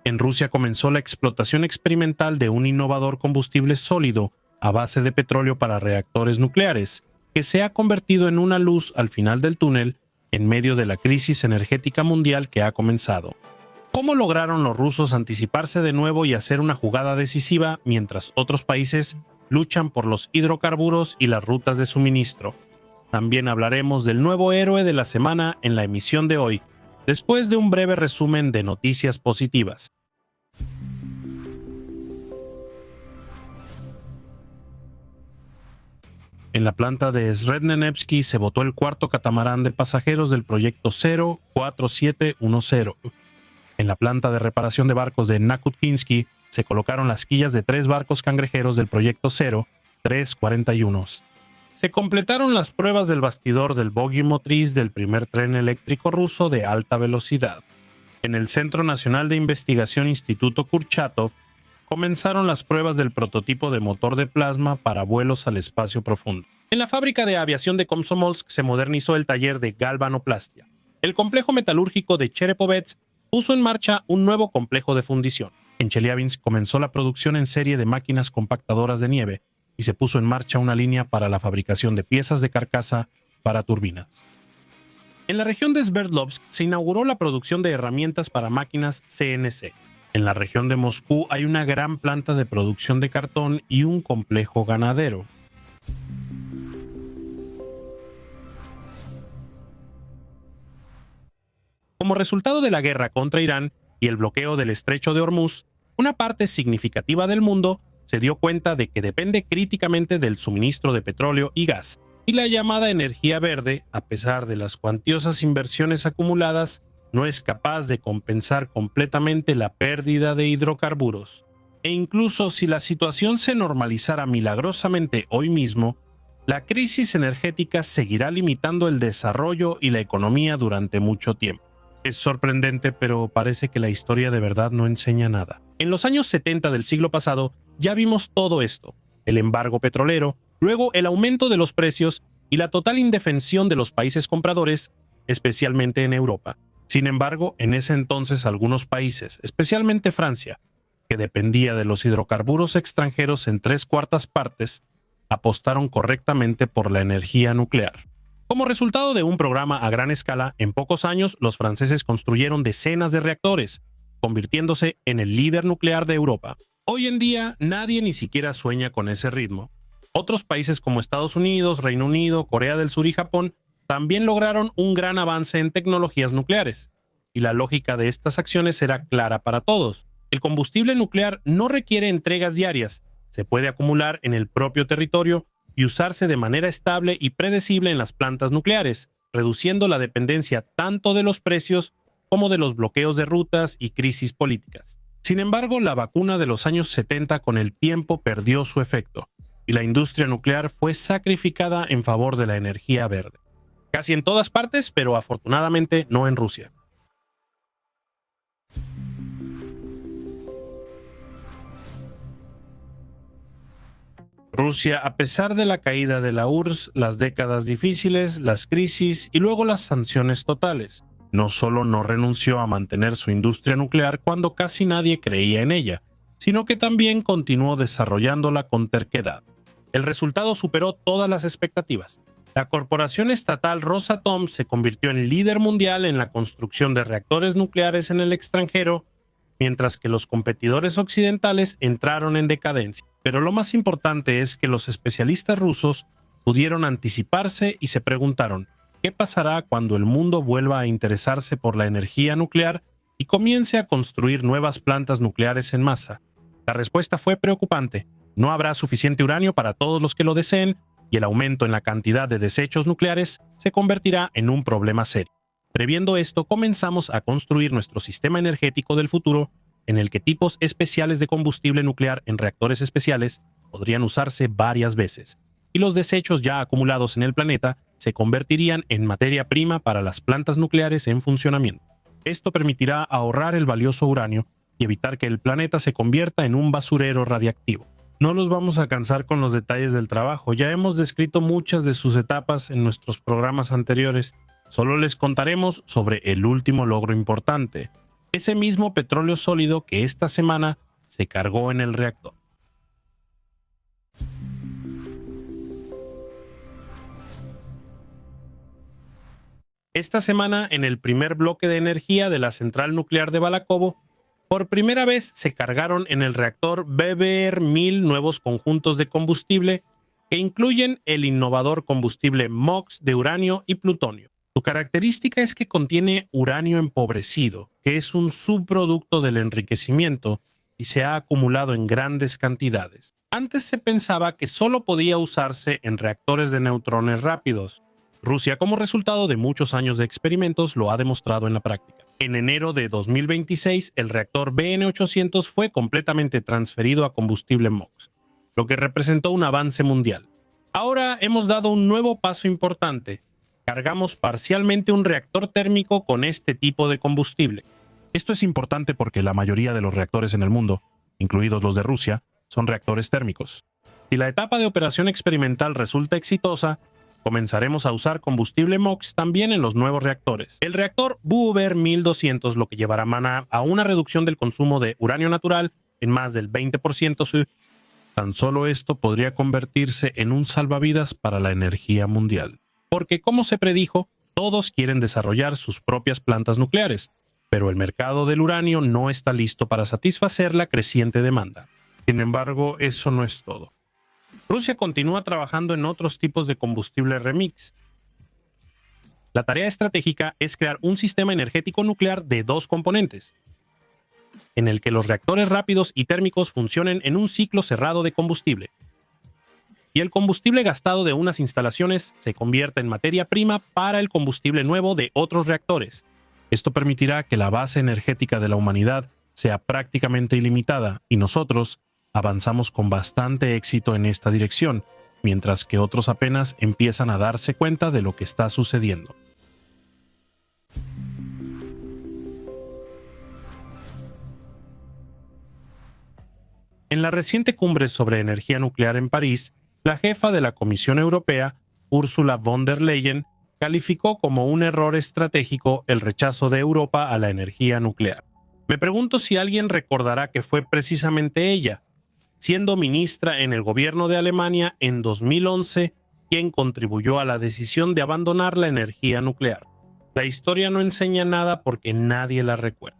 En Rusia comenzó la explotación experimental de un innovador combustible sólido a base de petróleo para reactores nucleares, que se ha convertido en una luz al final del túnel en medio de la crisis energética mundial que ha comenzado. ¿Cómo lograron los rusos anticiparse de nuevo y hacer una jugada decisiva mientras otros países luchan por los hidrocarburos y las rutas de suministro? También hablaremos del nuevo héroe de la semana en la emisión de hoy, después de un breve resumen de noticias positivas. En la planta de Srednenevsky se botó el cuarto catamarán de pasajeros del proyecto 04710. En la planta de reparación de barcos de Nakutkinsky se colocaron las quillas de 3 barcos cangrejeros del proyecto 0341. Se completaron las pruebas del bastidor del bogie motriz del primer tren eléctrico ruso de alta velocidad. En el Centro Nacional de Investigación Instituto Kurchatov comenzaron las pruebas del prototipo de motor de plasma para vuelos al espacio profundo. En la fábrica de aviación de Komsomolsk se modernizó el taller de galvanoplastia. El complejo metalúrgico de Cherepovets puso en marcha un nuevo complejo de fundición. En Chelyabinsk comenzó la producción en serie de máquinas compactadoras de nieve y se puso en marcha una línea para la fabricación de piezas de carcasa para turbinas. En la región de Sverdlovsk se inauguró la producción de herramientas para máquinas CNC. En la región de Moscú hay una gran planta de producción de cartón y un complejo ganadero. Como resultado de la guerra contra Irán y el bloqueo del estrecho de Hormuz, una parte significativa del mundo se dio cuenta de que depende críticamente del suministro de petróleo y gas, y la llamada energía verde, a pesar de las cuantiosas inversiones acumuladas, no es capaz de compensar completamente la pérdida de hidrocarburos. E incluso si la situación se normalizara milagrosamente hoy mismo, la crisis energética seguirá limitando el desarrollo y la economía durante mucho tiempo. Es sorprendente, pero parece que la historia de verdad no enseña nada. En los años 70 del siglo pasado ya vimos todo esto: el embargo petrolero, luego el aumento de los precios y la total indefensión de los países compradores, especialmente en Europa. Sin embargo, en ese entonces algunos países, especialmente Francia, que dependía de los hidrocarburos extranjeros en 3/4 partes, apostaron correctamente por la energía nuclear. Como resultado de un programa a gran escala, en pocos años los franceses construyeron decenas de reactores, convirtiéndose en el líder nuclear de Europa. Hoy en día nadie ni siquiera sueña con ese ritmo. Otros países como Estados Unidos, Reino Unido, Corea del Sur y Japón también lograron un gran avance en tecnologías nucleares. Y la lógica de estas acciones era clara para todos. El combustible nuclear no requiere entregas diarias, se puede acumular en el propio territorio y usarse de manera estable y predecible en las plantas nucleares, reduciendo la dependencia tanto de los precios como de los bloqueos de rutas y crisis políticas. Sin embargo, la vacuna de los años 70 con el tiempo perdió su efecto, y la industria nuclear fue sacrificada en favor de la energía verde. Casi en todas partes, pero afortunadamente no en Rusia. Rusia, a pesar de la caída de la URSS, las décadas difíciles, las crisis y luego las sanciones totales, no solo no renunció a mantener su industria nuclear cuando casi nadie creía en ella, sino que también continuó desarrollándola con terquedad. El resultado superó todas las expectativas. La corporación estatal Rosatom se convirtió en líder mundial en la construcción de reactores nucleares en el extranjero, mientras que los competidores occidentales entraron en decadencia. Pero lo más importante es que los especialistas rusos pudieron anticiparse y se preguntaron: ¿qué pasará cuando el mundo vuelva a interesarse por la energía nuclear y comience a construir nuevas plantas nucleares en masa? La respuesta fue preocupante. No habrá suficiente uranio para todos los que lo deseen, y el aumento en la cantidad de desechos nucleares se convertirá en un problema serio. Previendo esto, comenzamos a construir nuestro sistema energético del futuro, en el que tipos especiales de combustible nuclear en reactores especiales podrían usarse varias veces, y los desechos ya acumulados en el planeta se convertirían en materia prima para las plantas nucleares en funcionamiento. Esto permitirá ahorrar el valioso uranio y evitar que el planeta se convierta en un basurero radiactivo. No los vamos a cansar con los detalles del trabajo, ya hemos descrito muchas de sus etapas en nuestros programas anteriores. Solo les contaremos sobre el último logro importante: ese mismo petróleo sólido que esta semana se cargó en el reactor. Esta semana, en el primer bloque de energía de la central nuclear de Balakovo, por primera vez se cargaron en el reactor BBR-1000 nuevos conjuntos de combustible que incluyen el innovador combustible MOX de uranio y plutonio. Su característica es que contiene uranio empobrecido, que es un subproducto del enriquecimiento y se ha acumulado en grandes cantidades. Antes se pensaba que solo podía usarse en reactores de neutrones rápidos. Rusia, como resultado de muchos años de experimentos, lo ha demostrado en la práctica. En enero de 2026, el reactor BN800 fue completamente transferido a combustible MOX, lo que representó un avance mundial. Ahora hemos dado un nuevo paso importante. Cargamos parcialmente un reactor térmico con este tipo de combustible. Esto es importante porque la mayoría de los reactores en el mundo, incluidos los de Rusia, son reactores térmicos. Si la etapa de operación experimental resulta exitosa, comenzaremos a usar combustible MOX también en los nuevos reactores. El reactor BUBER 1200, lo que llevará a una reducción del consumo de uranio natural en más del 20%. Tan solo esto podría convertirse en un salvavidas para la energía mundial. Porque, como se predijo, todos quieren desarrollar sus propias plantas nucleares, pero el mercado del uranio no está listo para satisfacer la creciente demanda. Sin embargo, eso no es todo. Rusia continúa trabajando en otros tipos de combustible remix. La tarea estratégica es crear un sistema energético nuclear de dos componentes, en el que los reactores rápidos y térmicos funcionen en un ciclo cerrado de combustible, y el combustible gastado de unas instalaciones se convierta en materia prima para el combustible nuevo de otros reactores. Esto permitirá que la base energética de la humanidad sea prácticamente ilimitada y nosotros avanzamos con bastante éxito en esta dirección, mientras que otros apenas empiezan a darse cuenta de lo que está sucediendo. En la reciente cumbre sobre energía nuclear en París, la jefa de la Comisión Europea, Ursula von der Leyen, calificó como un error estratégico el rechazo de Europa a la energía nuclear. Me pregunto si alguien recordará que fue precisamente ella, siendo ministra en el gobierno de Alemania en 2011, quien contribuyó a la decisión de abandonar la energía nuclear. La historia no enseña nada porque nadie la recuerda.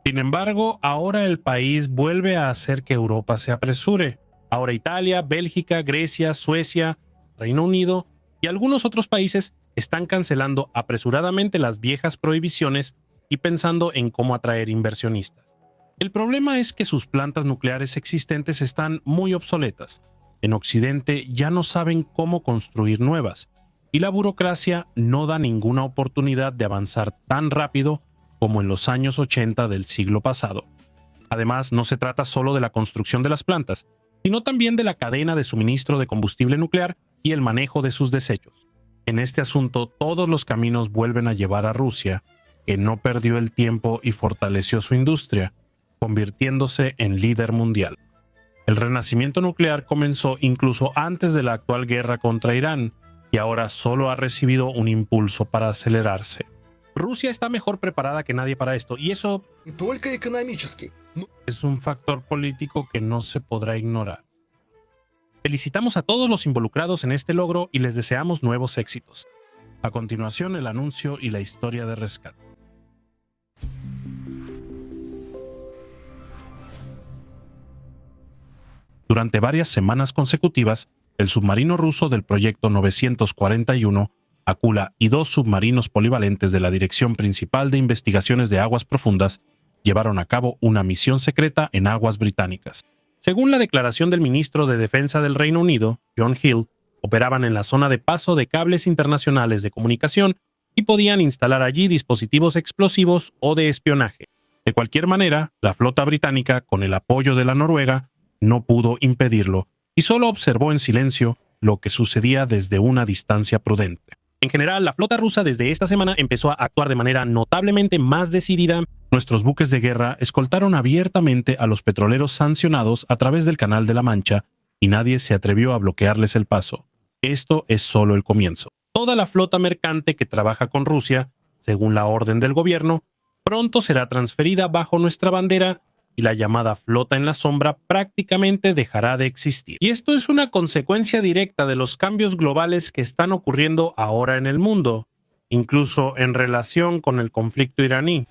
Sin embargo, ahora el país vuelve a hacer que Europa se apresure. Ahora Italia, Bélgica, Grecia, Suecia, Reino Unido y algunos otros países están cancelando apresuradamente las viejas prohibiciones y pensando en cómo atraer inversionistas. El problema es que sus plantas nucleares existentes están muy obsoletas. En Occidente ya no saben cómo construir nuevas, y la burocracia no da ninguna oportunidad de avanzar tan rápido como en los años 80 del siglo pasado. Además, no se trata solo de la construcción de las plantas, sino también de la cadena de suministro de combustible nuclear y el manejo de sus desechos. En este asunto, todos los caminos vuelven a llevar a Rusia, que no perdió el tiempo y fortaleció su industria, convirtiéndose en líder mundial. El renacimiento nuclear comenzó incluso antes de la actual guerra contra Irán y ahora solo ha recibido un impulso para acelerarse. Rusia está mejor preparada que nadie para esto y eso es un factor político que no se podrá ignorar. Felicitamos a todos los involucrados en este logro y les deseamos nuevos éxitos. A continuación, el anuncio y la historia de rescate. Durante varias semanas consecutivas, el submarino ruso del proyecto 941, Akula y dos submarinos polivalentes de la Dirección Principal de Investigaciones de Aguas Profundas llevaron a cabo una misión secreta en aguas británicas. Según la declaración del ministro de Defensa del Reino Unido, John Hill, operaban en la zona de paso de cables internacionales de comunicación y podían instalar allí dispositivos explosivos o de espionaje. De cualquier manera, la flota británica, con el apoyo de la Noruega, no pudo impedirlo y solo observó en silencio lo que sucedía desde una distancia prudente. En general, la flota rusa desde esta semana empezó a actuar de manera notablemente más decidida. Nuestros buques de guerra escoltaron abiertamente a los petroleros sancionados a través del Canal de la Mancha y nadie se atrevió a bloquearles el paso. Esto es solo el comienzo. Toda la flota mercante que trabaja con Rusia, según la orden del gobierno, pronto será transferida bajo nuestra bandera y la llamada flota en la sombra prácticamente dejará de existir. Y esto es una consecuencia directa de los cambios globales que están ocurriendo ahora en el mundo, incluso en relación con el conflicto iraní.